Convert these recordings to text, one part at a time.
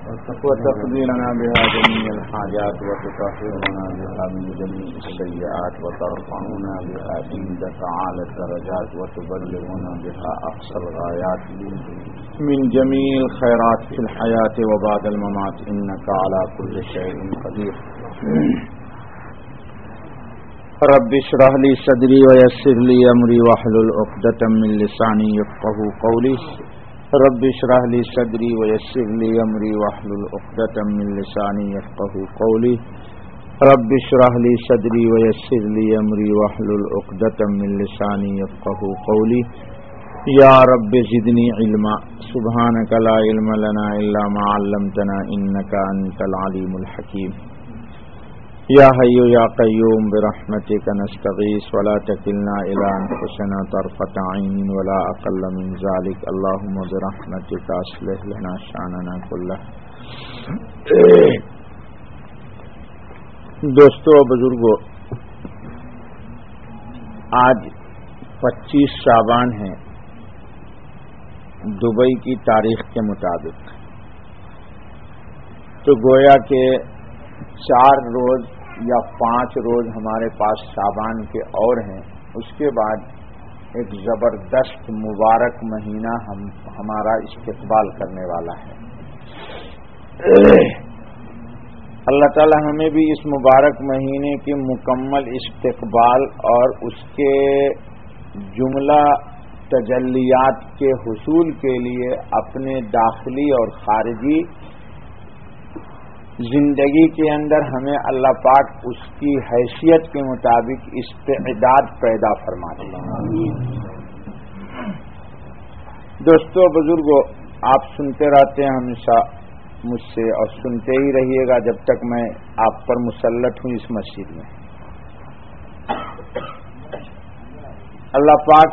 وتقضي لنا بها جميع الحاجات وتطهرنا بها من جميع السيئات وترفعنا بها عندك أعلى الدرجات وتبلغنا بها أقصى الغايات من جميع الخيرات في الحياة وبعد الممات إنك على كل شيء قدير. رب اشرح لي صدري ويسر لي أمري واحلل عقدة من لساني يفقهوا قولي. رب اشرح لي صدري ويسر لي أمري واحلل عقدة من لساني يفقهوا قولي. رب اشرح لي صدري ويسر لي أمري واحلل عقدة من لساني يفقهوا قولي. یا رب زدنی علما سبحانک لا علم لنا الا ما علمتنا انک انت العلیم الحکیم. یا حی یا قیوم برحمتک نستغیث ولا تکلنا الی انفسنا طرفة عین ولا اقل من ذلک اللهم برحمتک اصلح لنا شاننا کلہ. دوستو بزرگو، آج 25 شعبان ہے دبئی کی تاریخ کے مطابق، تو گویا کہ 4 روز یا 5 روز ہمارے پاس شعبان کے اور ہیں. اس کے بعد ایک زبردست مبارک مہینہ ہمارا استقبال کرنے والا ہے. اللہ تعالی ہمیں بھی اس مبارک مہینے کے مکمل استقبال اور اس کے جملہ تجلیات کے حصول کے لیے اپنے داخلی اور خارجی زندگی کے اندر ہمیں اللہ پاک اس کی حیثیت کے مطابق استعداد پیدا فرماتے ہیں. دوستو بزرگوں، آپ سنتے رہتے ہیں ہمیشہ مجھ سے، اور سنتے ہی رہیے گا جب تک میں آپ پر مسلط ہوں اس مسجد میں. اللہ پاک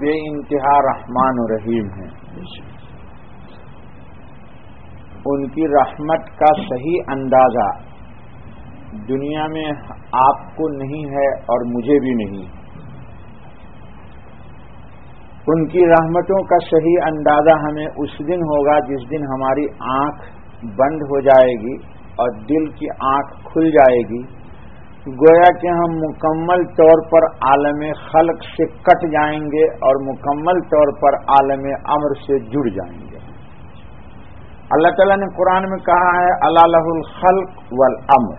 بے انتہا رحمان و رحیم ہیں. ان کی رحمت کا صحیح اندازہ دنیا میں آپ کو نہیں ہے اور مجھے بھی نہیں. ان کی رحمتوں کا صحیح اندازہ ہمیں اس دن ہوگا جس دن ہماری آنکھ بند ہو جائے گی اور دل کی آنکھ کھل جائے گی. گویا کہ ہم مکمل طور پر عالم خلق سے کٹ جائیں گے اور مکمل طور پر عالم امر سے جڑ جائیں گے. اللہ تعالیٰ نے قرآن میں کہا ہے الا لہ الخلق والامر،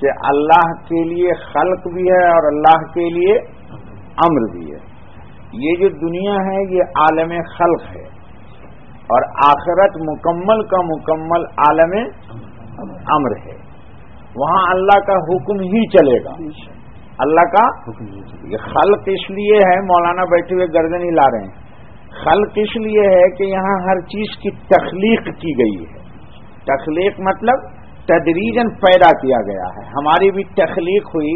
کہ اللہ کے لیے خلق بھی ہے اور اللہ کے لیے امر بھی ہے. یہ جو دنیا ہے یہ عالم خلق ہے اور آخرت مکمل کا مکمل عالم امر ہے. وہاں اللہ کا حکم ہی چلے گا. اللہ کا حکم ہی چلے گا. یہ خلق اس لیے ہے، مولانا بیٹھے ہوئے گردن ہلا رہے ہیں، خلق اس لیے ہے کہ یہاں ہر چیز کی تخلیق کی گئی ہے. تخلیق مطلب تدریجاً پیدا کیا گیا ہے. ہماری بھی تخلیق ہوئی،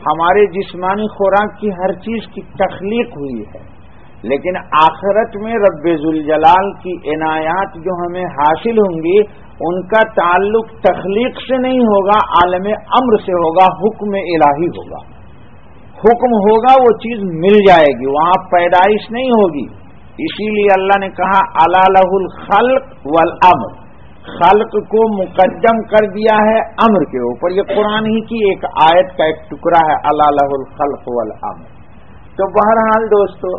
ہمارے جسمانی خوراک کی ہر چیز کی تخلیق ہوئی ہے. لیکن آخرت میں رب ذوالجلال کی عنایات جو ہمیں حاصل ہوں گی ان کا تعلق تخلیق سے نہیں ہوگا، عالم امر سے ہوگا، حکم الہی ہوگا. حکم ہوگا وہ چیز مل جائے گی، وہاں پیدائش نہیں ہوگی. اسی لیے اللہ نے کہا الا لہ الخلق والامر، خلق کو مقدم کر دیا ہے امر کے اوپر. یہ قرآن ہی کی ایک آیت کا ایک ٹکڑا ہے الا لہ الخلق والامر. تو بہرحال دوستو،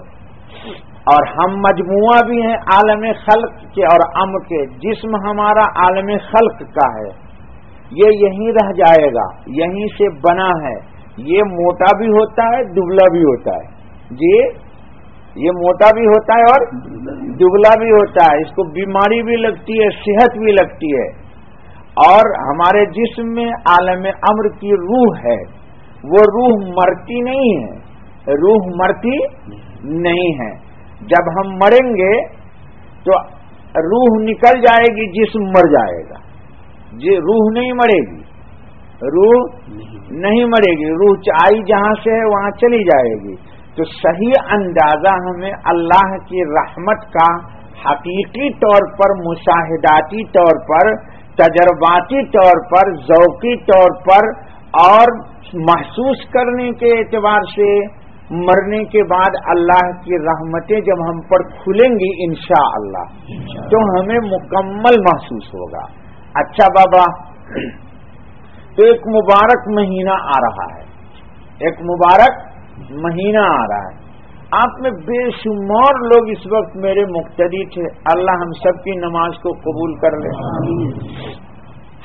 اور ہم مجموعہ بھی ہیں عالم خلق کے اور امر کے. جسم ہمارا عالم خلق کا ہے، یہ یہیں رہ جائے گا، یہیں سے بنا ہے. یہ موٹا بھی ہوتا ہے، دبلا بھی ہوتا ہے. جی، یہ موٹا بھی ہوتا ہے اور دبلا بھی ہوتا ہے. اس کو بیماری بھی لگتی ہے، صحت بھی لگتی ہے. اور ہمارے جسم میں عالم امر کی روح ہے. وہ روح مرتی نہیں ہے، روح مرتی نہیں ہے. جب ہم مریں گے تو روح نکل جائے گی، جسم مر جائے گا. جی، روح نہیں مرے گی، روح نہیں مرے گی. روح آئی جہاں سے ہے وہاں چلی جائے گی. تو صحیح اندازہ ہمیں اللہ کی رحمت کا حقیقی طور پر، مشاہداتی طور پر، تجرباتی طور پر، ذوقی طور پر اور محسوس کرنے کے اعتبار سے مرنے کے بعد اللہ کی رحمتیں جب ہم پر کھلیں گی انشاءاللہ تو ہمیں مکمل محسوس ہوگا. اچھا بابا، تو ایک مبارک مہینہ آ رہا ہے، ایک مبارک مہینہ آ رہا ہے. آپ میں بے شمار لوگ اس وقت میرے مقتدی تھے. اللہ ہم سب کی نماز کو قبول کر لے.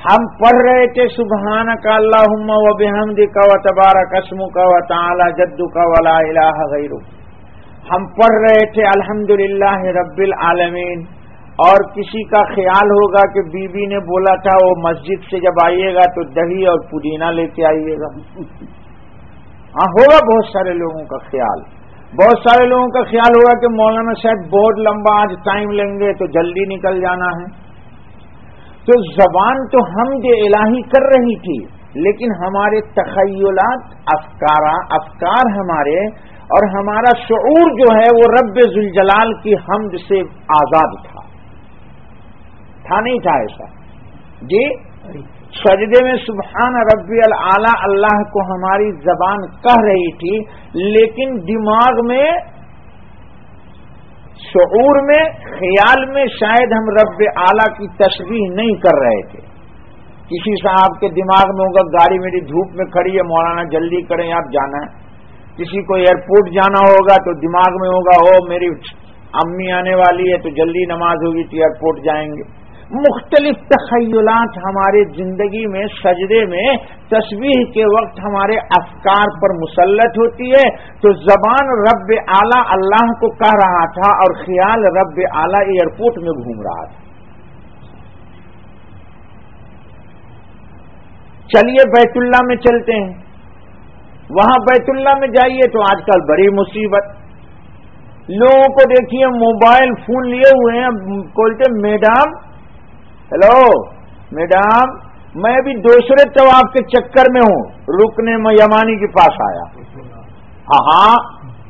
ہم پڑھ رہے تھے سبحانک اللہم و بحمدک و تبارک اسمک و تعالی جدک و لا الہ غیرک. ہم پڑھ رہے تھے الحمدللہ رب العالمین. اور کسی کا خیال ہوگا کہ بی بی نے بولا تھا وہ مسجد سے جب آئیے گا تو دہی اور پودینہ لے کے آئیے گا. ہاں ہوگا بہت سارے لوگوں کا خیال. بہت سارے لوگوں کا خیال ہوگا کہ مولانا صاحب بہت لمبا آج ٹائم لیں گے تو جلدی نکل جانا ہے. تو زبان تو حمد الہی کر رہی تھی، لیکن ہمارے تخیلات، افکار ہمارے اور ہمارا شعور جو ہے وہ رب ذوالجلال کی حمد سے آزاد تھا نہیں تھا ایسا؟ جی سجدے میں سبحان ربی العالی اللہ کو ہماری زبان کہہ رہی تھی، لیکن دماغ میں، شعور میں، خیال میں شاید ہم رب اعلیٰ کی تسبیح نہیں کر رہے تھے. کسی صاحب کے دماغ میں ہوگا گاڑی میری دھوپ میں کھڑی ہے، مولانا جلدی کریں آپ جانا ہے. کسی کو ایئرپورٹ جانا ہوگا تو دماغ میں ہوگا میری امی آنے والی ہے تو جلدی نماز ہوگی تو ایئرپورٹ جائیں گے. مختلف تخیلات ہمارے زندگی میں سجدے میں تسبیح کے وقت ہمارے افکار پر مسلط ہوتی ہے. تو زبان رب اعلیٰ اللہ کو کہہ رہا تھا اور خیال رب اعلیٰ ایئرپورٹ میں گھوم رہا تھا. چلیے بیت اللہ میں چلتے ہیں. وہاں بیت اللہ میں جائیے تو آج کل بڑی مصیبت. لوگوں کو دیکھیے موبائل فون لیے ہوئے ہیں، بولتے میڈم، ہیلو میڈم، میں بھی دوسرے طواف کے چکر میں ہوں، رکن یمانی کے پاس آیا. ہاں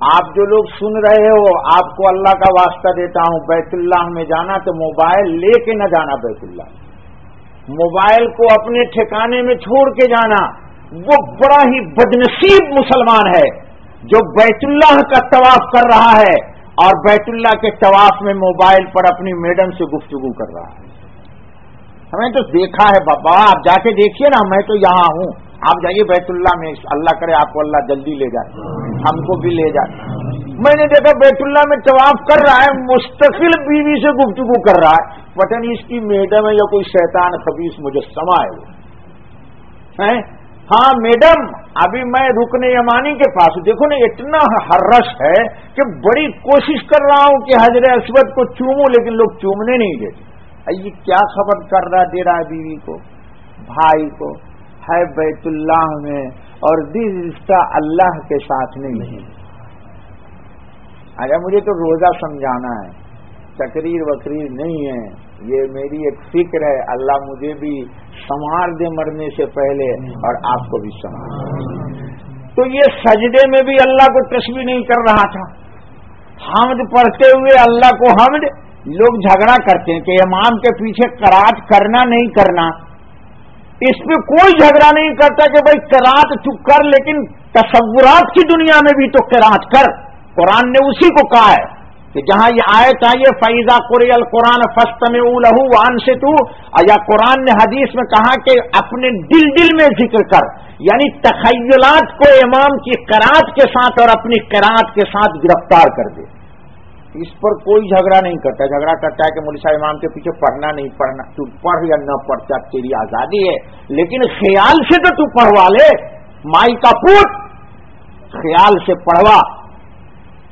آپ جو لوگ سن رہے ہو، آپ کو اللہ کا واسطہ دیتا ہوں، بیت اللہ میں جانا تو موبائل لے کے نہ جانا. بیت اللہ موبائل کو اپنے ٹھکانے میں چھوڑ کے جانا. وہ بڑا ہی بدنصیب مسلمان ہے جو بیت اللہ کا طواف کر رہا ہے اور بیت اللہ کے طواف میں موبائل پر اپنی میڈم سے گفتگو کر رہا ہے. ہمیں تو دیکھا ہے بابا، آپ جا کے دیکھیے نا، میں تو یہاں ہوں، آپ جائیے بیت اللہ میں، اللہ کرے آپ کو اللہ جلدی لے جائے، ہم کو بھی لے جائے. میں نے دیکھا بیت اللہ میں طواف کر رہا ہے، مستقل بیوی سے گفتگو کر رہا ہے. پتہ نہیں اس کی میڈم ہے یا کوئی شیطان خبیث مجسمہ ہے وہ. ہاں میڈم، ابھی میں رکن یمانی کے پاس ہوں. دیکھو نا اتنا حرش ہے کہ بڑی کوشش کر رہا ہوں کہ حجر اسود کو چوموں، لیکن لوگ چومنے نہیں دیتے. یہ کیا خبر کر رہا دے رہا ہے بیوی کو، بھائی کو، ہے بیت اللہ میں، اور دل رشتہ اللہ کے ساتھ نہیں ہے. اگر مجھے تو روزہ سمجھانا ہے، تقریر وقریر نہیں ہے، یہ میری ایک فکر ہے. اللہ مجھے بھی سنوار دے مرنے سے پہلے اور آپ کو بھی سنوار. تو یہ سجدے میں بھی اللہ کو تسبیح نہیں کر رہا تھا، حمد پڑھتے ہوئے اللہ کو حمد. لوگ جھگڑا کرتے ہیں کہ امام کے پیچھے قرات کرنا نہیں کرنا. اس پہ کوئی جھگڑا نہیں کرتا کہ بھائی قرات تو کر، لیکن تصورات کی دنیا میں بھی تو قرات کر. قرآن نے اسی کو کہا ہے کہ جہاں یہ آیت آئی ہے فَإِذَا قُرِئَ الْقُرْآنُ فَاسْتَمِعُوا لَهُ وَأَنصِتُوا، یا قرآن نے حدیث میں کہا کہ اپنے دل میں ذکر کر، یعنی تخیلات کو امام کی قرات کے ساتھ اور اپنی قرات کے ساتھ گرفتار کر دے. اس پر کوئی جھگڑا نہیں کرتا. جھگڑا کرتا ہے کہ مولوی صاحب امام کے پیچھے پڑھنا نہیں پڑھنا. تو پڑھ یا نہ پڑھتا تیری آزادی ہے، لیکن خیال سے تو تو پڑھوا لے. مائی کا پوت خیال سے پڑھوا.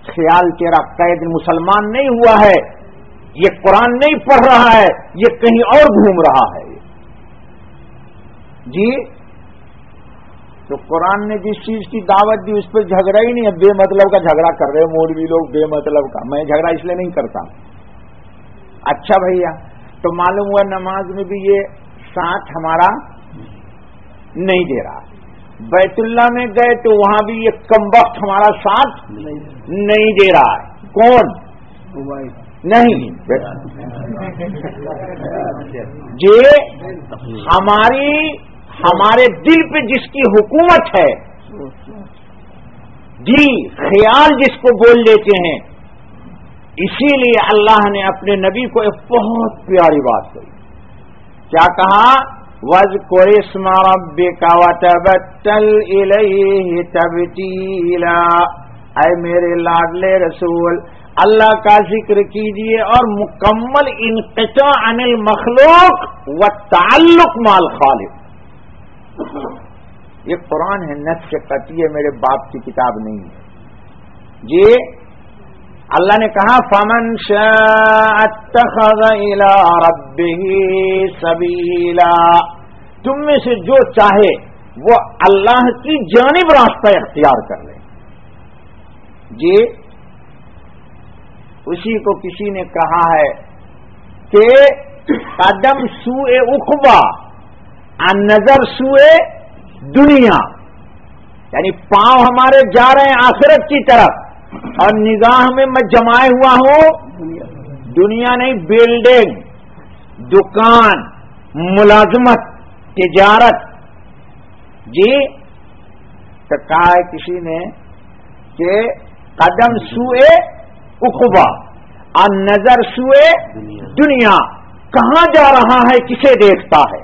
خیال تیرا قید مسلمان نہیں ہوا ہے. یہ قرآن نہیں پڑھ رہا ہے، یہ کہیں اور گھوم رہا ہے. جی تو قرآن نے جس چیز کی دعوت دی اس پہ جھگڑا ہی نہیں ہے. بے مطلب کا جھگڑا کر رہے مولوی لوگ، بے مطلب کا. میں جھگڑا اس لیے نہیں کرتا. اچھا بھیا، تو معلوم ہوا نماز میں بھی یہ ساتھ ہمارا نہیں دے رہا. بیت اللہ میں گئے تو وہاں بھی یہ کمبخت ہمارا ساتھ نہیں دے رہا ہے. کون؟ نہیں جی ہمارے دل پہ جس کی حکومت ہے جی خیال جس کو بول لیتے ہیں. اسی لیے اللہ نے اپنے نبی کو ایک بہت پیاری بات کہی. کیا کہا؟ وَاذْكُرِ اسْمَ رَبِّكَ وَتَبَتَّلْ إِلَيْهِ تَبْتِيلًا. اے میرے لاڈلے رسول، اللہ کا ذکر کیجئے اور مکمل انقطاع عن المخلوق والتعلق مع الخالق. یہ قرآن ہے، نص سے قطعی ہے، میرے باپ کی کتاب نہیں ہے جی. اللہ نے کہا فَمَنْ شَاءَ اتَّخَذَ إِلَىٰ رَبِّهِ سَبِيلًا. تم میں سے جو چاہے وہ اللہ کی جانب راستہ اختیار کر لے. جی اسی کو کسی نے کہا ہے کہ قدم سوئے عقبہ نظر سوئے دنیا، یعنی پاؤں ہمارے جا رہے ہیں آخرت کی طرف اور نگاہ میں جمائے ہوا ہوں دنیا نہیں، بلڈنگ، دکان، ملازمت، تجارت. جی تو کہا ہے کسی نے کہ قدم سوئے عقبہ اور نظر سوئے دنیا. کہاں جا رہا ہے، کسے دیکھتا ہے؟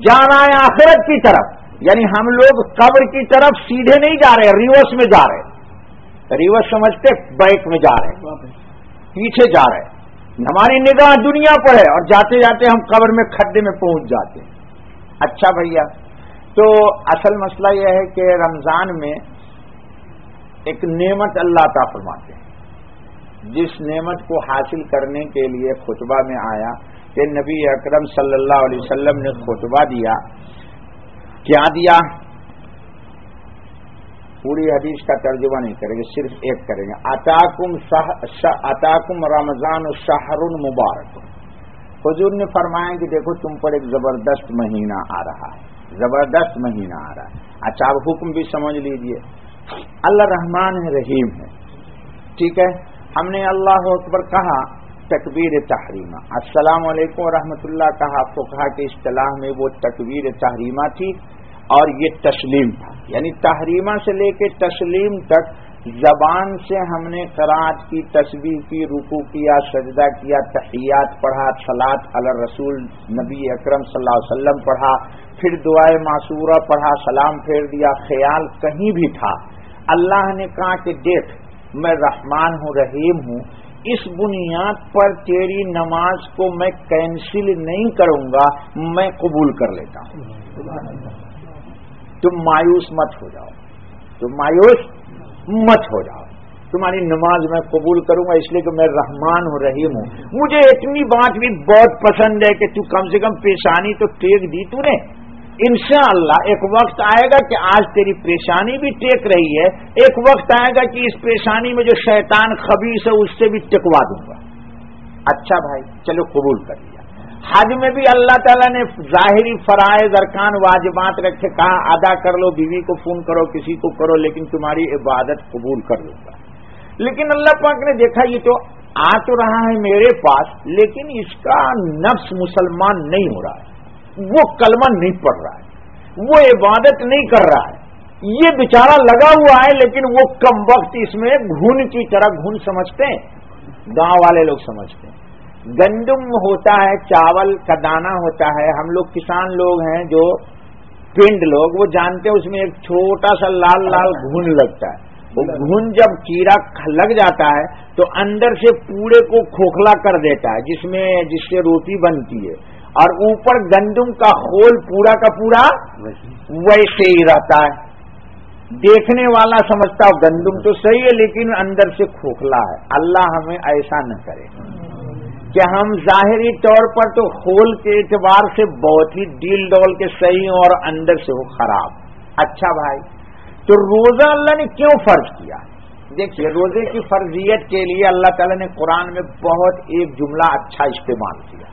جا رہا ہے آخرت کی طرف. یعنی ہم لوگ قبر کی طرف سیدھے نہیں جا رہے، ریورس میں جا رہے. ریورس سمجھتے بیک میں جا رہے، پیچھے جا رہے. ہماری نگاہ دنیا پر ہے اور جاتے جاتے ہم قبر میں کھڈے میں پہنچ جاتے ہیں. اچھا بھیا، تو اصل مسئلہ یہ ہے کہ رمضان میں ایک نعمت اللہ عطا فرماتے ہیں، جس نعمت کو حاصل کرنے کے لیے خطبہ میں آیا کہ نبی اکرم صلی اللہ علیہ وسلم نے خطبہ دیا. کیا دیا؟ پوری حدیث کا ترجمہ نہیں کریں گے، صرف ایک کریں گے. اتاکم رمضان الشہر مبارک. حضور نے فرمایا کہ دیکھو تم پر ایک زبردست مہینہ آ رہا ہے، زبردست مہینہ آ رہا ہے. اچھا اب حکم بھی سمجھ لیجئے. اللہ رحمان ہے، رحیم ہے، ٹھیک ہے. ہم نے اللہ اکبر کہا، تکبیر تحریمہ، السلام علیکم ورحمۃ اللہ کہا. فقہا کے اصطلاح میں وہ تکبیر تحریمہ تھی اور یہ تسلیم تھا. یعنی تحریمہ سے لے کے تسلیم تک زبان سے ہم نے قرات کی، تسبیح کی، رکوع کیا، سجدہ کیا، تحیات پڑھا، صلاۃ علی الرسول نبی اکرم صلی اللہ علیہ وسلم پڑھا، پھر دعائے معصورہ پڑھا، سلام پھیر دیا. خیال کہیں بھی تھا. اللہ نے کہا کہ دیکھ میں رحمان ہوں، رحیم ہوں، اس بنیاد پر تیری نماز کو میں کینسل نہیں کروں گا، میں قبول کر لیتا ہوں. تم مایوس مت ہو جاؤ، تم مایوس مت ہو جاؤ، تمہاری نماز میں قبول کروں گا، اس لیے کہ میں رحمان ہوں، رحیم ہوں. مجھے اتنی بات بھی بہت پسند ہے کہ تو کم سے کم پیشانی تو ٹیک دی تو نے. انشاءاللہ ایک وقت آئے گا کہ آج تیری پیشانی بھی ٹیک رہی ہے، ایک وقت آئے گا کہ اس پیشانی میں جو شیطان خبیث ہے اس سے بھی ٹکوا دوں گا. اچھا بھائی چلو قبول کر لیا. حج میں بھی اللہ تعالیٰ نے ظاہری فرائض، ارکان، واجبات رکھے، کہا ادا کر لو، بیوی کو فون کرو، کسی کو کرو، لیکن تمہاری عبادت قبول کر لوں گا. لیکن اللہ پاک نے دیکھا یہ تو آ تو رہا ہے میرے پاس، لیکن اس کا نفس مسلمان نہیں ہو رہا ہے، وہ کلمہ نہیں پڑھ رہا ہے، وہ عبادت نہیں کر رہا ہے. یہ بیچارہ لگا ہوا ہے لیکن وہ کم وقت اس میں گھن کی طرح، گھن سمجھتے ہیں گاؤں والے لوگ سمجھتے ہیں. گندم ہوتا ہے، چاول کا دانہ ہوتا ہے. ہم لوگ کسان لوگ ہیں جو پنڈ لوگ، وہ جانتے ہیں اس میں ایک چھوٹا سا لال لال گھن لگتا ہے. وہ گھن جب کیڑا لگ جاتا ہے تو اندر سے پوڑے کو کھوکھلا کر دیتا ہے، جس سے روٹی بنتی ہے، اور اوپر گندم کا خول پورا کا پورا ویسے ہی رہتا ہے. دیکھنے والا سمجھتا ہے گندم تو صحیح ہے لیکن اندر سے کھوکھلا ہے. اللہ ہمیں ایسا نہ کرے کہ ہم ظاہری طور پر تو خول کے اعتبار سے بہت ہی ڈیل ڈول کے صحیح ہوں اور اندر سے وہ خراب. اچھا بھائی، تو روزہ اللہ نے کیوں فرض کیا؟ دیکھیے روزے کی فرضیت کے لیے اللہ تعالیٰ نے قرآن میں بہت ایک جملہ اچھا استعمال کیا.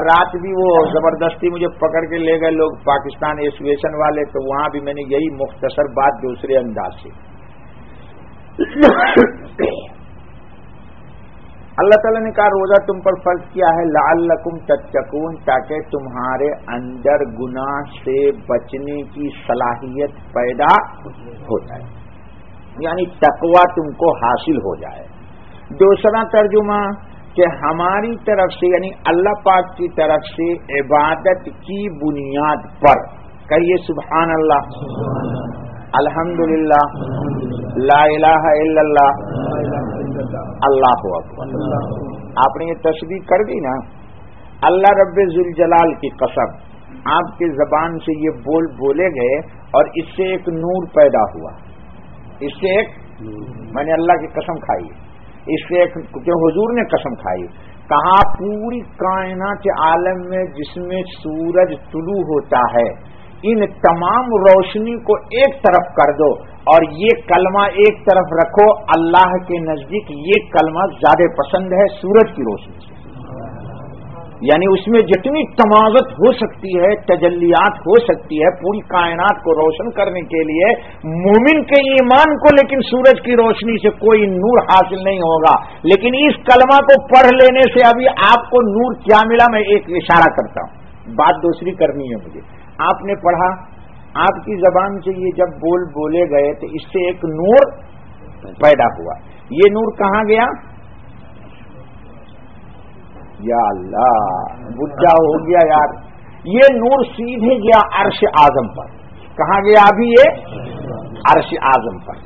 رات بھی وہ زبردستی مجھے پکڑ کے لے گئے لوگ پاکستان ایسوسیشن والے، تو وہاں بھی میں نے یہی مختصر بات دوسرے انداز سے اللہ تعالیٰ نے کہا روزہ تم پر فرض کیا ہے لعلکم تتقون، تاکہ تمہارے اندر گناہ سے بچنے کی صلاحیت پیدا ہو جائے. یعنی تقوی تم کو حاصل ہو جائے. دوسرا ترجمہ کہ ہماری طرف سے یعنی اللہ پاک کی طرف سے عبادت کی بنیاد پر کہیے سبحان اللہ, الحمدللہ, لا الہ الا اللہ, اللہ اکبر. آپ نے یہ تسبیح کر دی نا, اللہ رب ذوالجلال کی قسم آپ کے زبان سے یہ بولے گئے اور اس سے ایک نور پیدا ہوا, اس سے ایک, میں نے اللہ کی قسم کھائی, اس سے ایک کہ حضور نے قسم کھائی, کہا پوری کائنات عالم میں جس میں سورج طلوع ہوتا ہے ان تمام روشنی کو ایک طرف کر دو اور یہ کلمہ ایک طرف رکھو, اللہ کے نزدیک یہ کلمہ زیادہ پسند ہے سورج کی روشنی سے. یعنی اس میں جتنی تمازت ہو سکتی ہے, تجلیات ہو سکتی ہے پوری کائنات کو روشن کرنے کے لیے, مومن کے ایمان کو لیکن سورج کی روشنی سے کوئی نور حاصل نہیں ہوگا. لیکن اس کلمہ کو پڑھ لینے سے ابھی آپ کو نور کیا ملا, میں ایک اشارہ کرتا ہوں, بات دوسری کرنی ہے مجھے. آپ نے پڑھا, آپ کی زبان سے یہ جب بولے گئے تو اس سے ایک نور پیدا ہوا. یہ نور کہاں گیا؟ یا اللہ, بجھا ہو گیا یار. یہ نور سیدھے گیا عرش اعظم پر. کہاں گیا ابھی یہ؟ عرش اعظم پر.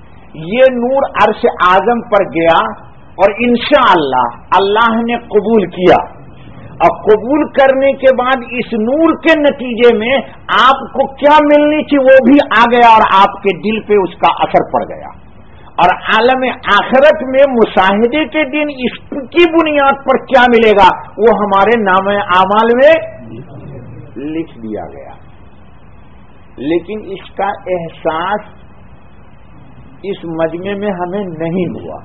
یہ نور عرش اعظم پر گیا اور انشاءاللہ اللہ نے قبول کیا, اور قبول کرنے کے بعد اس نور کے نتیجے میں آپ کو کیا ملنی تھی وہ بھی آ گیا اور آپ کے دل پہ اس کا اثر پڑ گیا. اور عالم آخرت میں مشاہدے کے دن اس کی بنیاد پر کیا ملے گا وہ ہمارے نام اعمال میں لکھ دیا گیا. لیکن اس کا احساس اس مجمع میں ہمیں نہیں ہوا.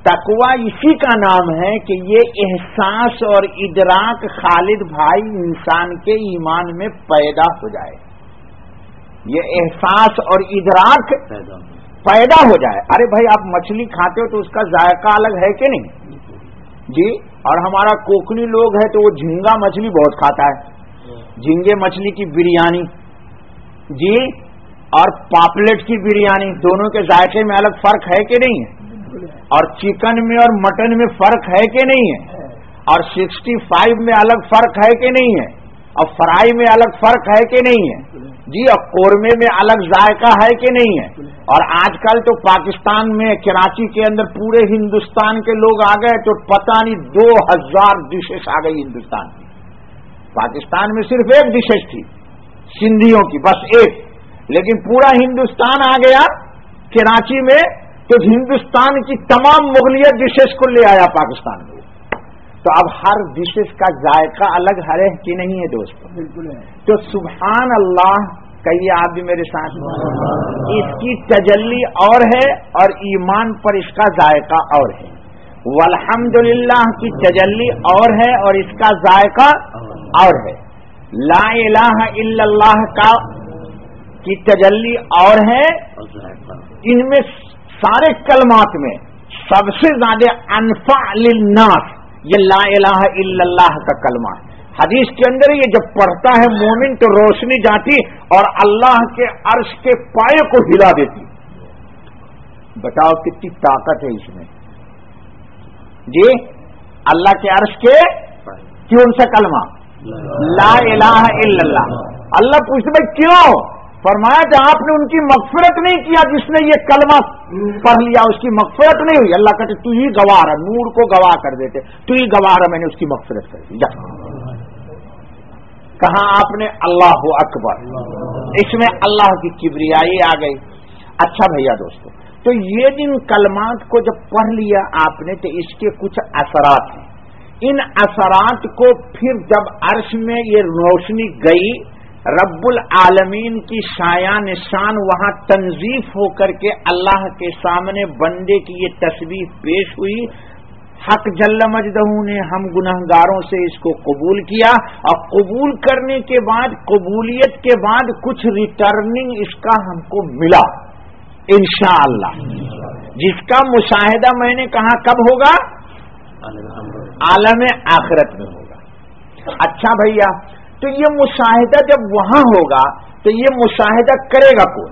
تقوی اسی کا نام ہے کہ یہ احساس اور ادراک خالد بھائی انسان کے ایمان میں پیدا ہو جائے, یہ احساس اور ادراک پیدا ہو جائے. ارے بھائی آپ مچھلی کھاتے ہو تو اس کا ذائقہ الگ ہے کہ نہیں جی, اور ہمارا کوکنی لوگ ہے تو وہ جھینگا مچھلی بہت کھاتا ہے, جھینگے مچھلی کی بریانی جی اور پاپلیٹ کی بریانی, دونوں کے ذائقے میں الگ فرق ہے کہ نہیں ہے, اور چکن میں اور مٹن میں فرق ہے کہ نہیں ہے, اور 65 میں الگ فرق ہے کہ نہیں ہے, اور فرائی میں الگ فرق ہے کہ نہیں ہے جی, اور قورمے میں الگ ذائقہ ہے کہ نہیں ہے. اور آج کل تو پاکستان میں کراچی کے اندر پورے ہندوستان کے لوگ آ گئے تو پتہ نہیں 2000 ڈشز آ گئی ہندوستان کی. پاکستان میں صرف ایک ڈشز تھی سندھیوں کی, بس ایک, لیکن پورا ہندوستان آ گیا کراچی میں تو ہندوستان کی تمام مغلیت ڈشز کو لے آیا پاکستان میں. تو اب ہر ڈشز کا ذائقہ الگ ہے کہ نہیں ہے دوستو؟ بالکل ہے. تو سبحان اللہ کہیے آپ بھی میرے ساتھ, اس کی تجلی اور ہے اور ایمان پر اس کا ذائقہ اور ہے. والحمدللہ کی تجلی اور ہے اور اس کا ذائقہ اور ہے. لا الہ الا اللہ کا کی تجلی اور ہے. ان میں سارے کلمات میں سب سے زیادہ انفع للناس یہ لا الہ الا اللہ کا کلمہ ہے. حدیث کے اندر یہ جب پڑھتا ہے مومن تو روشنی جاتی اور اللہ کے عرش کے پائے کو ہلا دیتی. بتاؤ کتنی طاقت ہے اس میں جی. اللہ کے عرش کے کیوں سا کلمہ لا الہ الا اللہ. اللہ پوچھتے بھائی کیوں؟ فرمایا کہ آپ نے ان کی مغفرت نہیں کیا, جس نے یہ کلمہ پڑھ لیا اس کی مغفرت نہیں ہوئی. اللہ کہتے تو ہی گواہ رہا, نور کو گواہ کر دیتے, تو ہی گواہ رہا, میں نے اس کی مغفرت کر دی. کہاں آپ نے اللہ اکبر, اس میں اللہ کی کبریائی آ گئی. اچھا بھیا دوستو, تو یہ جن کلمات کو جب پڑھ لیا آپ نے تو اس کے کچھ اثرات ہیں. ان اثرات کو پھر جب عرش میں یہ روشنی گئی, رب العالمین کی شایان شان وہاں تنظیف ہو کر کے اللہ کے سامنے بندے کی یہ تسبیح پیش ہوئی. حق جل مجدہ نے ہم گنہگاروں سے اس کو قبول کیا, اور قبول کرنے کے بعد قبولیت کے بعد کچھ ریٹرننگ اس کا ہم کو ملا انشاءاللہ, جس کا مشاہدہ میں نے کہا کب ہوگا؟ عالم آخرت میں ہوگا. اچھا بھیا, تو یہ مشاہدہ جب وہاں ہوگا تو یہ مشاہدہ کرے گا کون؟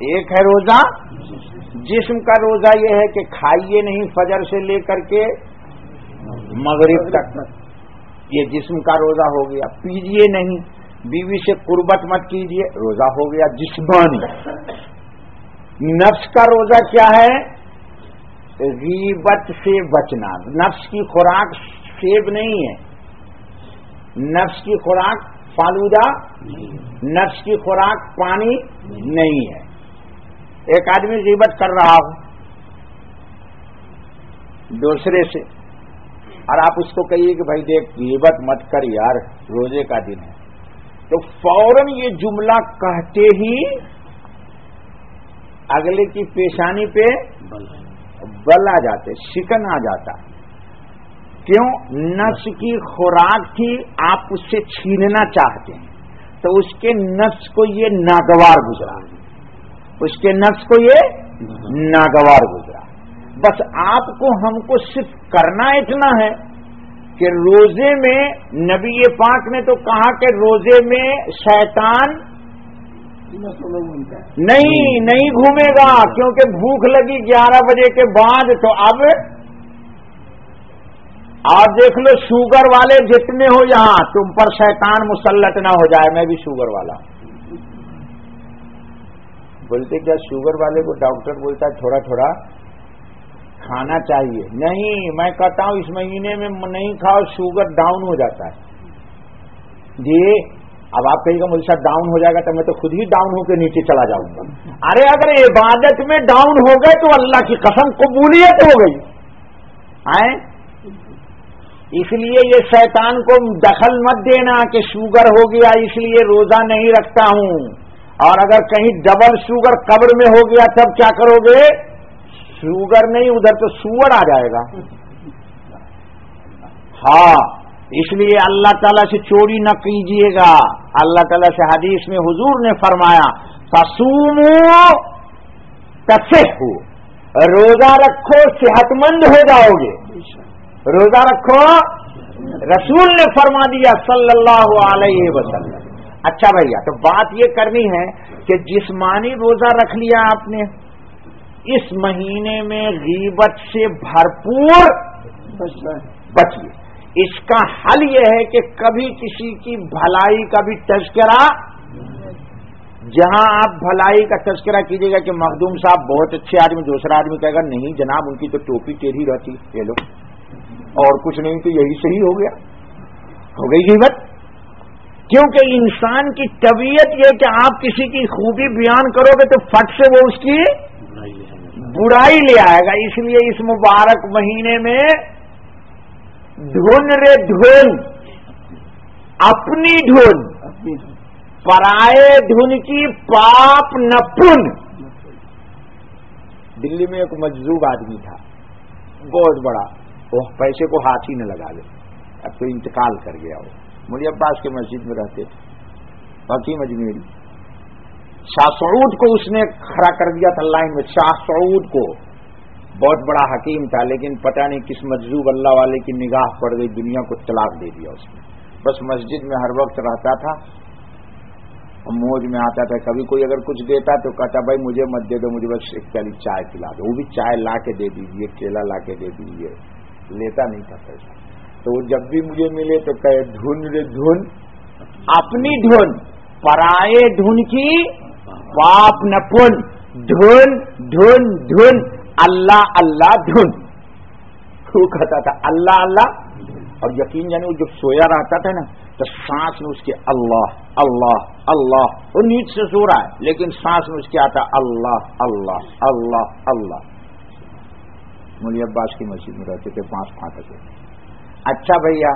ایک ہے روزہ جسم کا، روزہ یہ ہے کہ کھائیے نہیں فجر سے لے کر کے مغرب تک، یہ جسم کا روزہ ہو گیا. پیجیے نہیں، بیوی سے قربت مت کیجیے، روزہ ہو گیا جسمانی. نفس کا روزہ کیا ہے؟ غیبت سے بچنا. نفس کی خوراک سیب نہیں ہے، نفس کی خوراک فالودہ، نفس کی خوراک پانی نہیں ہے. ایک آدمی غیبت کر رہا ہو دوسرے سے، اور آپ اس کو کہیے کہ بھائی دیکھ غیبت مت کر یار، روزے کا دن ہے، تو فوراً یہ جملہ کہتے ہی اگلے کی پیشانی پہ بل آ جاتے، شکن آ جاتا. کیوں؟ نفس کی خوراک تھی، آپ اس سے چھیننا چاہتے ہیں، تو اس کے نفس کو یہ ناگوار گزرا، اس کے نفس کو یہ ناگوار گزرا. بس آپ کو ہم کو صرف کرنا اتنا ہے کہ روزے میں نبی پاک نے تو کہا کہ روزے میں شیطان نہیں گھومے گا، کیونکہ بھوک لگی 11 بجے کے بعد. تو اب آپ دیکھ لو شوگر والے جتنے ہو یہاں، تم پر شیطان مسلط نہ ہو جائے. میں بھی شوگر والا بولتے کیا شوگر والے کو ڈاکٹر بولتا ہے تھوڑا تھوڑا کھانا چاہیے. نہیں، میں کہتا ہوں اس مہینے میں نہیں کھاؤ، شوگر ڈاؤن ہو جاتا ہے. جی اب آپ کہیں گے مجھ سے ڈاؤن ہو جائے گا تو میں تو خود ہی ڈاؤن ہو کے نیچے چلا جاؤں گا. ارے اگر عبادت میں ڈاؤن ہو گئے تو اللہ کی قسم قبولیت ہو گئی. اس لیے یہ شیطان کو دخل مت دینا کہ شوگر ہو گیا اس لیے روزہ نہیں رکھتا ہوں، اور اگر کہیں ڈبل شوگر قبر میں ہو گیا تب کیا کرو گے؟ شوگر نہیں، ادھر تو سور آ جائے گا. ہاں، اس لیے اللہ تعالیٰ سے چوری نہ کیجیے گا. اللہ تعالیٰ سے حدیث میں حضور نے فرمایا فصوموا تصحوا، روزہ رکھو صحت مند ہو جاؤ گے. روزہ رکھو، رسول نے فرما دیا صلی اللہ علیہ وسلم. اچھا بھیا، تو بات یہ کرنی ہے کہ جسمانی روزہ رکھ لیا آپ نے، اس مہینے میں غیبت سے بھرپور بچیے. اس کا حل یہ ہے کہ کبھی کسی کی بھلائی کا بھی تذکرہ، جہاں آپ بھلائی کا تذکرہ کیجیے گا کہ مخدوم صاحب بہت اچھے آدمی، دوسرا آدمی کہے گا نہیں جناب ان کی تو ٹوپی ٹیڑھی رہتی، یہ لو اور کچھ نہیں تو یہی صحیح ہو گیا، ہو گئی غیبت. کیونکہ انسان کی طبیعت یہ کہ آپ کسی کی خوبی بیان کرو گے تو فٹ سے وہ اس کی برائی لے آئے گا. اس لیے اس مبارک مہینے میں دھن رے دھن، اپنی دھن، پرائے دھن کی پاپ نپن. دلی میں ایک مجذوب آدمی تھا بہت بڑا، وہ پیسے کو ہاتھ ہی نہ لگا لے. اب تو انتقال کر گیا. وہ مولوی عباس کے مسجد میں رہتے تھے، حکیم اجمیری. شاہ سعود کو اس نے کھڑا کر دیا تھا لائن میں. شاہ سعود کو، بہت بڑا حکیم تھا، لیکن پتہ نہیں کس مجذوب اللہ والے کی نگاہ پڑ گئی، دنیا کو طلاق دے دیا اس نے. بس مسجد میں ہر وقت رہتا تھا، موج میں آتا تھا. کبھی کوئی اگر کچھ دیتا تو کہتا بھائی مجھے مت دے دو، مجھے بس ایک پیالی چائے پلا دو. وہ بھی چائے لا کے دے دیجیے، کیلا لا کے دے دیجیے. لیتا نہیں تھا پیسہ. تو وہ جب بھی مجھے ملے تو کہے دھن رے دھن، اپنی دھن، پرائے دھن کی پاپ نپن. دھن دھن دھن، اللہ اللہ دھن. وہ کہتا تھا اللہ اللہ، اور یقین جانے وہ جب سویا رہتا تھا نا تو سانس میں اس کے اللہ اللہ اللہ، وہ نیند سے سو رہا ہے لیکن سانس میں اس کے آتا اللہ اللہ اللہ اللہ. مولوی عباس کی مسجد میں رہتے تھے 5 فاٹک. اچھا بھیا،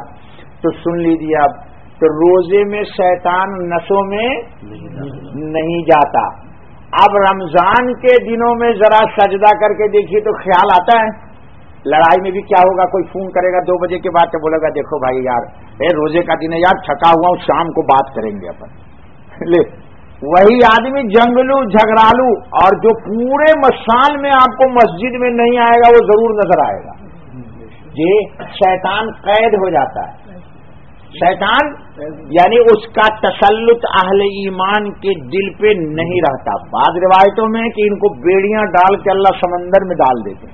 تو سن لیجیے. اب تو روزے میں شیطان نسوں میں نہیں جاتا. اب رمضان کے دنوں میں ذرا سجدہ کر کے دیکھیے تو خیال آتا ہے لڑائی میں بھی کیا ہوگا. کوئی فون کرے گا 2 بجے کے بعد تو بولے گا دیکھو بھائی یار روزے کا دن ہے یار، تھکا ہوا ہوں، شام کو بات کریں گے اپن. لے وہی آدمی جنگلو جھگڑالو، اور جو پورے مسال میں آپ کو مسجد میں نہیں آئے گا وہ ضرور نظر آئے گا. جی شیطان قید ہو جاتا ہے. شیطان یعنی اس کا تسلط اہل ایمان کے دل پہ نہیں رہتا. بعض روایتوں میں کہ ان کو بیڑیاں ڈال کے اللہ سمندر میں ڈال دیتے.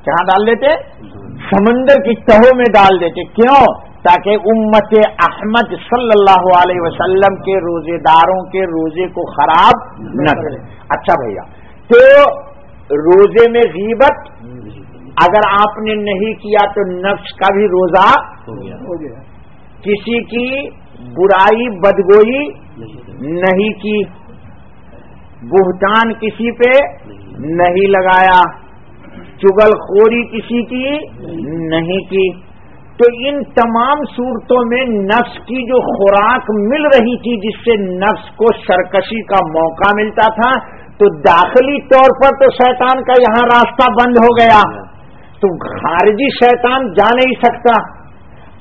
کہاں ڈال دیتے؟ سمندر کی تہوں میں ڈال دیتے. کیوں؟ تاکہ امت احمد صلی اللہ علیہ وسلم کے روزے داروں کے روزے کو خراب نہ کرے. اچھا بھیا، تو روزے میں غیبت اگر آپ نے نہیں کیا تو نفس کا بھی روزہ ہو گیا. کسی کی برائی بدگوئی نہیں کی، بہتان کسی پہ نہیں لگایا، چگل خوری کسی کی نہیں کی. تو ان تمام صورتوں میں نفس کی جو خوراک مل رہی تھی جس سے نفس کو سرکشی کا موقع ملتا تھا، تو داخلی طور پر تو شیطان کا یہاں راستہ بند ہو گیا، تو خارجی شیطان جا نہیں سکتا،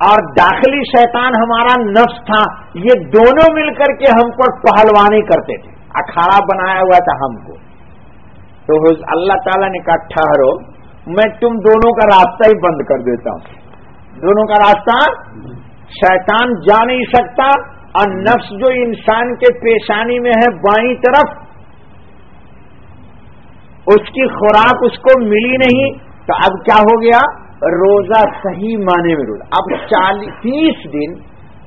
اور داخلی شیطان ہمارا نفس تھا. یہ دونوں مل کر کے ہم پر پہلوانی کرتے تھے، اکھاڑا بنایا ہوا تھا ہم کو. تو اللہ تعالیٰ نے کہا ٹھہرو، میں تم دونوں کا راستہ ہی بند کر دیتا ہوں. دونوں کا راستہ شیطان جا نہیں سکتا، اور نفس جو انسان کے پیشانی میں ہے بائیں طرف، اس کی خوراک اس کو ملی نہیں. تو اب کیا ہو گیا؟ روزہ صحیح معنی میں روزہ. اب 30 دن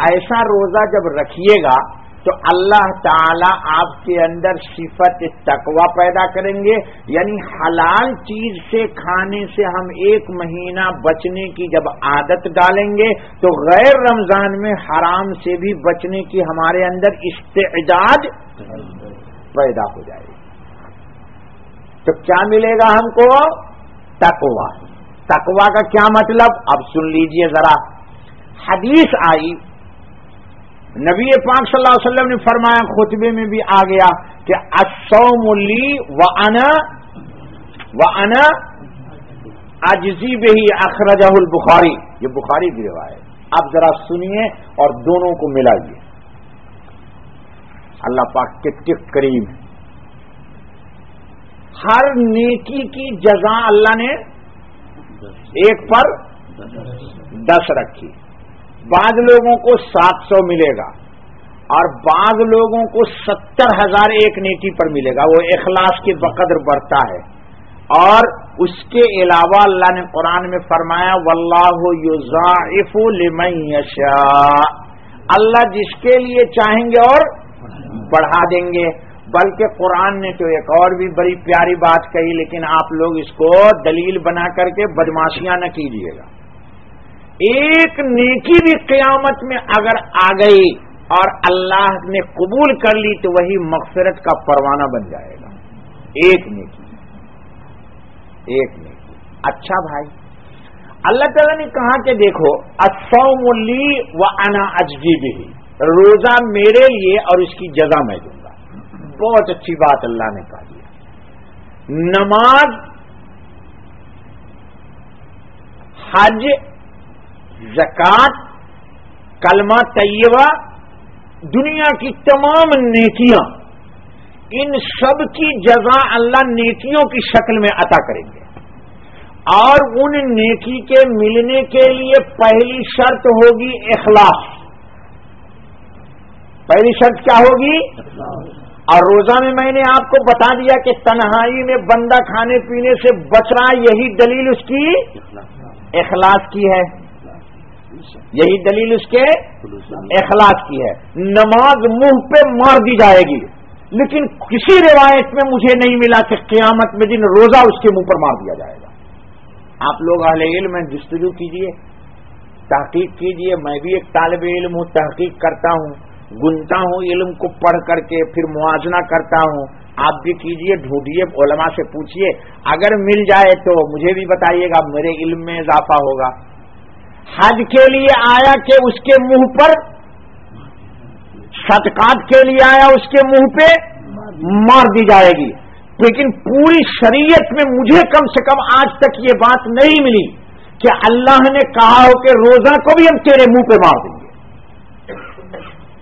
ایسا روزہ جب رکھیے گا تو اللہ تعالی آپ کے اندر صفت تقوی پیدا کریں گے. یعنی حلال چیز سے کھانے سے ہم 1 مہینہ بچنے کی جب عادت ڈالیں گے تو غیر رمضان میں حرام سے بھی بچنے کی ہمارے اندر استعداد پیدا ہو جائے گی. تو کیا ملے گا ہم کو؟ تقوی. تقوی کا کیا مطلب؟ اب سن لیجئے ذرا. حدیث آئی، نبی پاک صلی اللہ علیہ وسلم نے فرمایا، خطبے میں بھی آ گیا کہ الصوم لی وانا اجزی بہ، اخرجہ البخاری. یہ بخاری کی روایت. اب ذرا سنیے اور دونوں کو ملائیے. اللہ پاک کتنے کریم ہے. ہر نیکی کی جزا اللہ نے ایک پر 10 رکھی. بعض لوگوں کو 700 ملے گا اور بعض لوگوں کو 70,000 ایک نیکی پر ملے گا. وہ اخلاص کے بقدر بڑھتا ہے. اور اس کے علاوہ اللہ نے قرآن میں فرمایا واللہ یضاعف لمن یشاء، اللہ جس کے لیے چاہیں گے اور بڑھا دیں گے. بلکہ قرآن نے تو ایک اور بھی بڑی پیاری بات کہی، لیکن آپ لوگ اس کو دلیل بنا کر کے بدماشیاں نہ کیجیے گا. ایک نیکی بھی قیامت میں اگر آ گئی اور اللہ نے قبول کر لی تو وہی مغفرت کا پروانہ بن جائے گا. ایک نیکی. اچھا بھائی، اللہ تعالیٰ نے کہا کہ دیکھو الصوم لی وانا اجزی بہ، روزہ میرے لیے اور اس کی جزا میں دوں گا. بہت اچھی بات اللہ نے کہا دیا. نماز، حج، زکات، کلمہ طیبہ، دنیا کی تمام نیکیاں، ان سب کی جزا اللہ نیکیوں کی شکل میں عطا کریں گے. اور ان نیکی کے ملنے کے لیے پہلی شرط ہوگی اخلاص. پہلی شرط کیا ہوگی؟ اور روزہ میں میں نے آپ کو بتا دیا کہ تنہائی میں بندہ کھانے پینے سے بچ رہا ہے، یہی دلیل اس کی اخلاص کی ہے. یہی دلیل اس کے اخلاص کی ہے. نماز منہ پہ مار دی جائے گی، لیکن کسی روایت میں مجھے نہیں ملا کہ قیامت میں دن روزہ اس کے منہ پر مار دیا جائے گا. آپ لوگ اہل علم میں جستجو کیجئے، تحقیق کیجئے. میں بھی ایک طالب علم ہوں، تحقیق کرتا ہوں، گنتا ہوں علم کو پڑھ کر کے، پھر موازنہ کرتا ہوں. آپ بھی کیجئے، ڈھونڈیے، علماء سے پوچھیے. اگر مل جائے تو مجھے بھی بتائیے گا، میرے علم میں اضافہ ہوگا. حج کے لیے آیا کہ اس کے منہ پر، صدقات کے لیے آیا اس کے منہ پہ مار دی جائے گی. لیکن پوری شریعت میں مجھے کم سے کم آج تک یہ بات نہیں ملی کہ اللہ نے کہا ہو کہ روزہ کو بھی ہم تیرے منہ پہ مار دیں گے.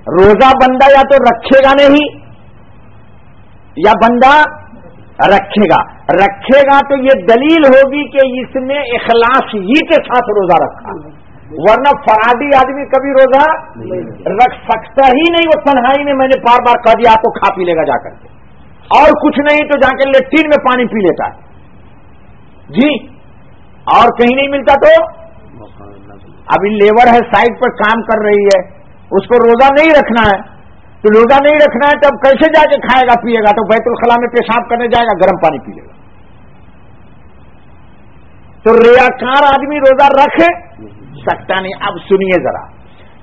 روزہ بندہ یا تو رکھے گا نہیں یا بندہ رکھے گا تو یہ دلیل ہوگی کہ اس نے اخلاص ہی کے ساتھ روزہ رکھا. ورنہ فرادی آدمی کبھی روزہ رکھ سکتا ہی نہیں. وہ تنہائی میں نے بار بار کہا دیا آپ کو کھا پی لے گا جا کر کے, اور کچھ نہیں تو جا کے لیٹرین میں پانی پی لیتا ہے جی, اور کہیں نہیں ملتا تو ابھی لیبر ہے سائٹ پر کام کر رہی ہے, اس کو روزہ نہیں رکھنا ہے, تو روزہ نہیں رکھنا ہے تو اب کیسے جا کے کھائے گا پیے گا؟ تو بیت الخلاء میں پیشاب کرنے جائے گا, گرم پانی پی لے گا. تو ریاکار آدمی روزہ رکھ سکتا نہیں. اب سنیے ذرا,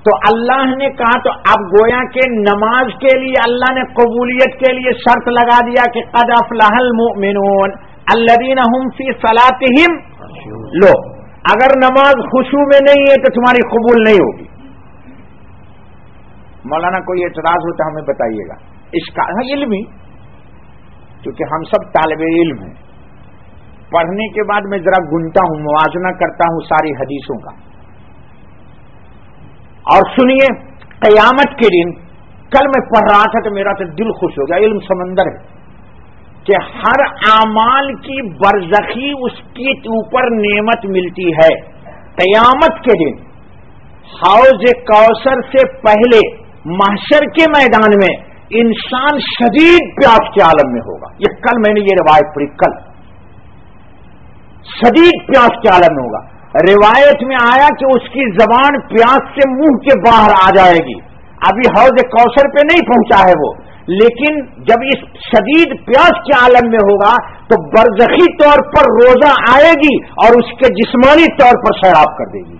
تو اللہ نے کہا تو اب گویا کہ نماز کے لیے اللہ نے قبولیت کے لیے شرط لگا دیا کہ قد افلح المؤمنون الذین هم فی صلاتہم, لو اگر نماز خشوع میں نہیں ہے تو تمہاری قبول نہیں ہوگی. مولانا کوئی اعتراض ہوتا ہمیں بتائیے گا. اس کا علمی, کیونکہ ہم سب طالب علم ہیں, پڑھنے کے بعد میں ذرا گنتا ہوں, موازنہ کرتا ہوں ساری حدیثوں کا. اور سنیے, قیامت کے دن کل میں پڑھ رہا تھا تو میرا تو دل خوش ہو گیا. علم سمندر ہے کہ ہر اعمال کی برزخی اس کے اوپر نعمت ملتی ہے. قیامت کے دن حوض کوثر سے پہلے محشر کے میدان میں انسان شدید پیاس کے عالم میں ہوگا. یہ کل میں نے یہ روایت پڑھی, کل شدید پیاس کے عالم میں ہوگا. روایت میں آیا کہ اس کی زبان پیاس سے منہ کے باہر آ جائے گی. ابھی حوض کوثر پہ نہیں پہنچا ہے وہ, لیکن جب اس شدید پیاس کے عالم میں ہوگا تو برزخی طور پر روزہ آئے گی اور اس کے جسمانی طور پر سیراب کر دے گی,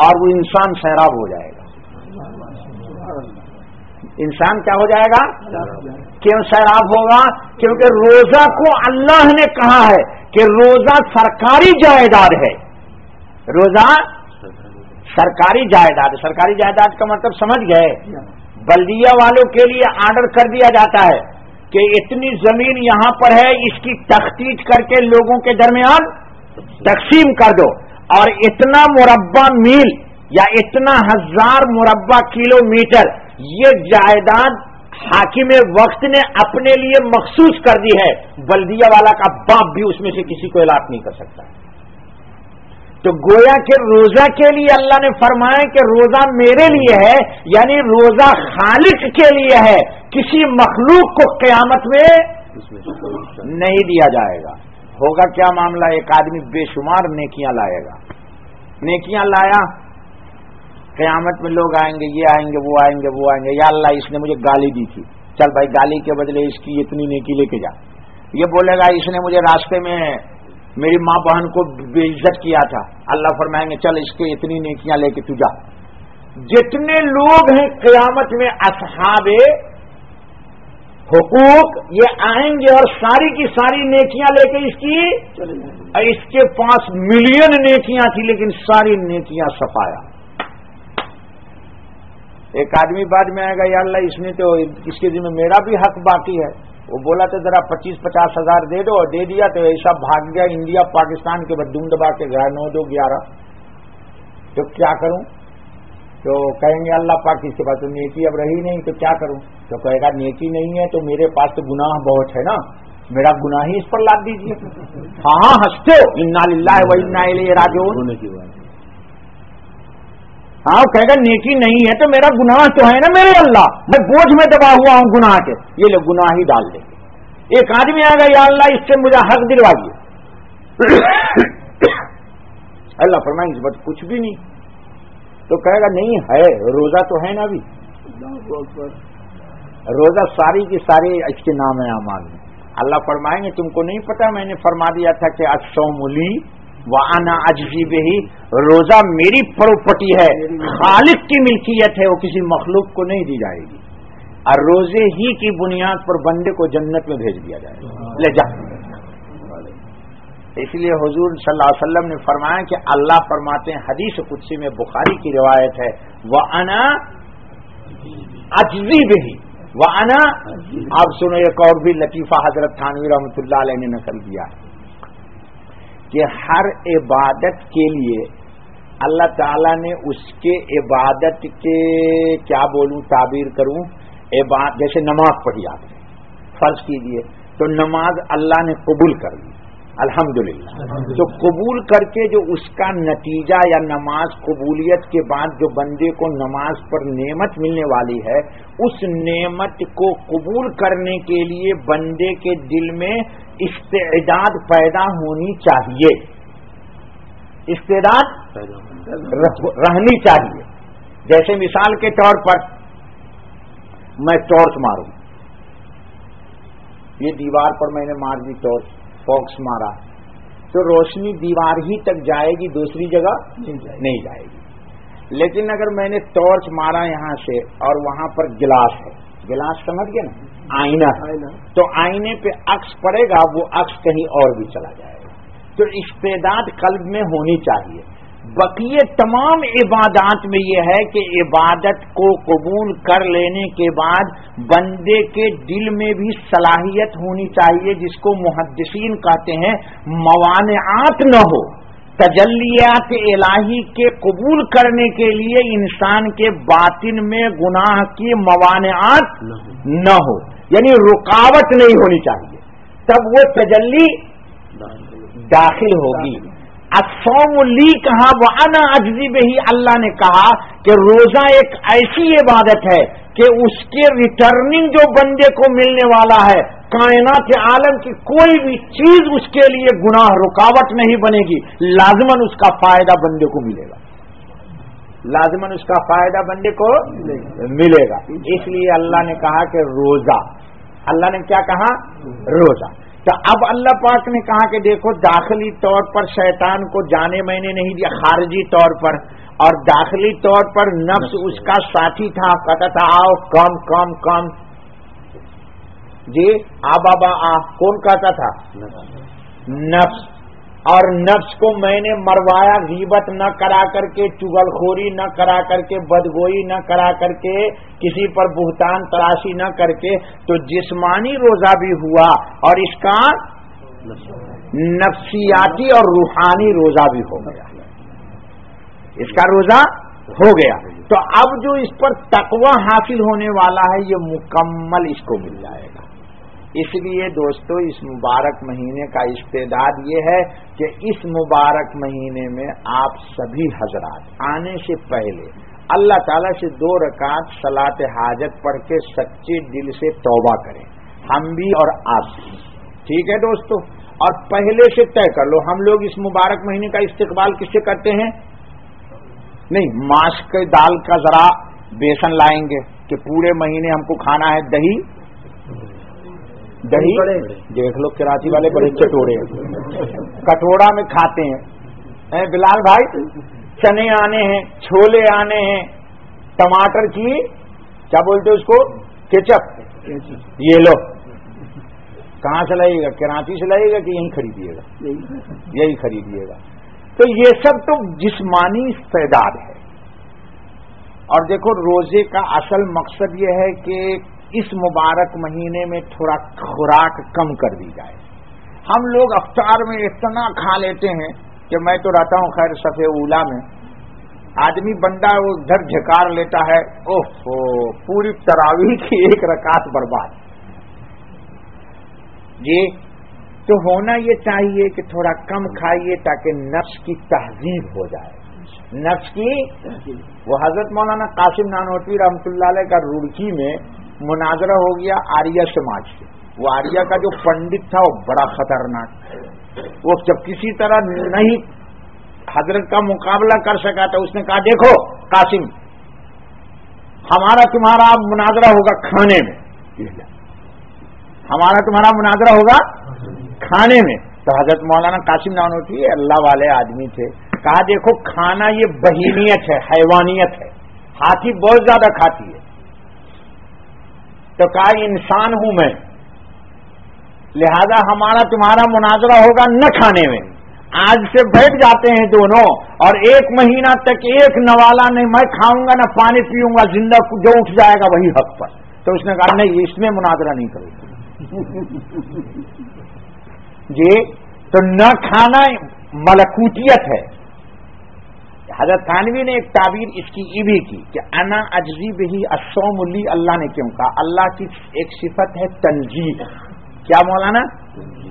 اور وہ انسان سیراب ہو جائے گا. انسان کیا ہو جائے گا؟ کیوں سیراب ہوگا؟ کیونکہ روزہ کو اللہ نے کہا ہے کہ روزہ سرکاری جائیداد ہے. روزہ سرکاری جائیداد. سرکاری جائیداد کا مطلب سمجھ گئے؟ بلدیہ والوں کے لیے آرڈر کر دیا جاتا ہے کہ اتنی زمین یہاں پر ہے, اس کی تخطیط کر کے لوگوں کے درمیان تقسیم کر دو, اور اتنا مربع میل یا اتنا 1000 مربع کلو میٹر یہ جائیداد حاکم وقت نے اپنے لیے مخصوص کر دی ہے. بلدیہ والا کا باپ بھی اس میں سے کسی کو الاٹ نہیں کر سکتا. تو گویا کہ روزہ کے لیے اللہ نے فرمایا کہ روزہ میرے لیے ہے, یعنی روزہ خالق کے لیے ہے, کسی مخلوق کو قیامت میں نہیں دیا جائے گا. ہوگا کیا معاملہ؟ ایک آدمی بے شمار نیکیاں لائے گا, نیکیاں لایا, قیامت میں لوگ آئیں گے, یہ آئیں گے, وہ آئیں گے, وہ آئیں گے, یا اللہ اس نے مجھے گالی دی تھی, چل بھائی گالی کے بدلے اس کی اتنی نیکی لے کے جا. یہ بولے گا اس نے مجھے راستے میں میری ماں بہن کو بے عزت کیا تھا, اللہ فرمائیں گے چل اس کے اتنی نیکیاں لے کے تو جا. جتنے لوگ ہیں قیامت میں اصحاب حقوق یہ آئیں گے اور ساری کی ساری نیکیاں لے کے اس کے پاس ملین نیکیاں تھی لیکن ساری نیکیاں سفایا. ایک آدمی بعد میں آئے گا, یا اللہ اس نے تو اس کے ذمہ میرا بھی حق باقی ہے, وہ بولا تو ذرا 25-50 ہزار دے دو, دے دیا تو ایسا بھاگ گیا انڈیا پاکستان کے بدوم دبا کے گیا 9-2-11. تو کیا کروں؟ تو کہیں گے اللہ پاک اس کے بعد تو نیکی اب رہی نہیں, تو کیا کروں؟ تو کہے گا نیکی نہیں ہے تو میرے پاس تو گناہ بہت ہے نا, میرا گناہ ہی اس پر لاد دیجیے. ہاں ہنستے ہو, انا للہ و انا الیہ راجعون. ہاں کہے گا نیکی نہیں ہے تو میرا گناہ تو ہے نا میرے اللہ, میں بوجھ میں دبا ہوا ہوں گناہ کے, یہ لوگ گناہ ہی ڈال دیں گے. ایک آدمی آئے گا, یا اللہ اس سے مجھے حق دلوائیے, اللہ فرمائیں گے اس بات کچھ بھی نہیں. تو کہے گا نہیں ہے, روزہ تو ہے نا ابھی, روزہ ساری کی ساری اس کے نام ہے اعمال میں. اللہ فرمائیں گے تم کو نہیں پتا میں نے فرما دیا تھا کہ الصوم لی وَأَنَا أَجْزِي بِهِ, روزہ میری پراپرٹی ہے, خالق کی ملکیت ہے, وہ کسی مخلوق کو نہیں دی جائے گی, اور روزے ہی کی بنیاد پر بندے کو جنت میں بھیج دیا جائے گا, لے جا. اس لیے حضور صلی اللہ علیہ وسلم نے فرمایا کہ اللہ فرماتے ہیں حدیث قدسی میں, بخاری کی روایت ہے, وَأَنَا أَجْزِي بِهِ, وَأَنَا. آپ سنو ایک اور بھی لطیفہ حضرت تھانوی رحمۃ اللہ علیہ نے نقل کیا ہے کہ ہر عبادت کے لیے اللہ تعالیٰ نے اس کے عبادت کے کیا بولوں تعبیر کروں, جیسے نماز پڑھی آپ نے, فرض کیجئے تو نماز اللہ نے قبول کر لی, الحمدللہ. تو قبول کر کے جو اس کا نتیجہ یا نماز قبولیت کے بعد جو بندے کو نماز پر نعمت ملنے والی ہے، اس نعمت کو قبول کرنے کے لیے بندے کے دل میں استعداد پیدا ہونی چاہیے، استعداد رہنی چاہیے. جیسے مثال کے طور پر میں ٹارچ ماروں، یہ دیوار پر میں نے مار دی ٹارچ، فوکس مارا، تو روشنی دیوار ہی تک جائے گی، دوسری جگہ نہیں جائے گی. لیکن اگر میں نے ٹارچ مارا یہاں سے اور وہاں پر گلاس ہے، گلاس سمجھ گئے نا، آئینہ ہے، تو آئینے پہ عکس پڑے گا، وہ عکس کہیں اور بھی چلا جائے گا. تو استعداد قلب میں ہونی چاہیے. بقیہ تمام عبادات میں یہ ہے کہ عبادت کو قبول کر لینے کے بعد بندے کے دل میں بھی صلاحیت ہونی چاہیے، جس کو محدثین کہتے ہیں موانعات نہ ہو. تجلیات الہی کے قبول کرنے کے لیے انسان کے باطن میں گناہ کی موانعات نہ ہو، یعنی رکاوٹ نہیں ہونی چاہیے، تب وہ تجلی داخل ہوگی. الصوم لی کہا وانا اجزی بہی، اللہ نے کہا کہ روزہ ایک ایسی عبادت ہے کہ اس کے ریٹرننگ جو بندے کو ملنے والا ہے، کائنات عالم کی کوئی بھی چیز اس کے لیے گناہ رکاوٹ نہیں بنے گی، لازماً اس کا فائدہ بندے کو ملے گا، لازماً اس کا فائدہ بندے کو ملے گا. اس لیے اللہ نے کہا کہ روزہ، اللہ نے کیا کہا؟ روزہ. تو اب اللہ پاک نے کہا کہ دیکھو داخلی طور پر شیطان کو جانے میں نے نہیں دیا، خارجی طور پر، اور داخلی طور پر نفس اس کا ساتھی تھا، کہتا تھا آؤ کم کم کم، جی آ بابا آ، کون کہتا تھا؟ نفس. اور نفس کو میں نے مروایا، غیبت نہ کرا کر کے، چغلخوری نہ کرا کر کے، بدگوئی نہ کرا کر کے، کسی پر بہتان تراشی نہ کر کے، تو جسمانی روزہ بھی ہوا اور اس کا نفسیاتی اور روحانی روزہ بھی ہو گیا، اس کا روزہ ہو گیا. تو اب جو اس پر تقوی حاصل ہونے والا ہے یہ مکمل اس کو مل جائے گا. اس لیے دوستو اس مبارک مہینے کا استعداد یہ ہے کہ اس مبارک مہینے میں آپ سبھی حضرات آنے سے پہلے اللہ تعالیٰ سے 2 رکعت صلاۃ حاجت پڑھ کے سچے دل سے توبہ کریں، ہم بھی اور آپ بھی. ٹھیک ہے دوستو؟ اور پہلے سے طے کر لو، ہم لوگ اس مبارک مہینے کا استقبال کس سے کرتے ہیں؟ نہیں، ماش کے دال کا ذرا بیسن لائیں گے کہ پورے مہینے ہم کو کھانا ہے. دہی دیکھ لو کراچی والے بڑے چٹوڑے ہیں، کٹوڑا میں کھاتے ہیں. بلال بھائی چنے آنے ہیں، چھولے آنے ہیں، ٹماٹر کی کیا بولتے اس کو، کیچپ، یہ لو. کہاں سے لائیے گا؟ کراچی سے لائیے گا کہ یہیں خریدیے گا؟ یہی خریدیے گا. تو یہ سب تو جسمانی استعداد ہے. اور دیکھو روزے کا اصل مقصد یہ ہے کہ اس مبارک مہینے میں تھوڑا خوراک کم کر دی جائے. ہم لوگ افطار میں اتنا کھا لیتے ہیں کہ میں تو رہتا ہوں خیر صفحے اولا میں، آدمی بندہ وہ ادھر جھکار لیتا ہے، اوہ پوری تراویح کی 1 رکعت برباد. جی تو ہونا یہ چاہیے کہ تھوڑا کم کھائیے تاکہ نفس کی تہذیب ہو جائے. نفس کی وہ حضرت مولانا قاسم نانوتوی رحمۃ اللہ علیہ کا روڑکی میں مناظرہ ہو گیا آریہ سماج سے. وہ آریہ کا جو پنڈت تھا وہ بڑا خطرناک، وہ جب کسی طرح نہیں حضرت کا مقابلہ کر سکا تو اس نے کہا دیکھو قاسم، ہمارا تمہارا مناظرہ ہوگا کھانے میں، ہمارا تمہارا مناظرہ ہوگا کھانے میں. تو حضرت مولانا قاسم نانوتوی اللہ والے آدمی تھے، کہا دیکھو کھانا یہ بہیمیت ہے، حیوانیت ہے، ہاتھی بہت زیادہ کھاتی ہے. تو کہا انسان ہوں میں، لہذا ہمارا تمہارا مناظرہ ہوگا نہ کھانے میں. آج سے بیٹھ جاتے ہیں دونوں اور 1 مہینہ تک ایک نوالا نہیں، میں کھاؤں گا نہ پانی پیوں گا، زندہ جو اٹھ جائے گا وہی حق پر. تو اس نے کہا نہیں اس میں مناظرہ نہیں کروں گا. جی تو نہ کھانا ملکوتیت ہے. حضرت تھانوی نے ایک تعبیر اس کی یہ بھی کی کہ انا اجزی بہی الصوم لی. اللہ نے کیوں کہا؟ اللہ کی ایک صفت ہے تنجیح. کیا مولانا؟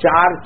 4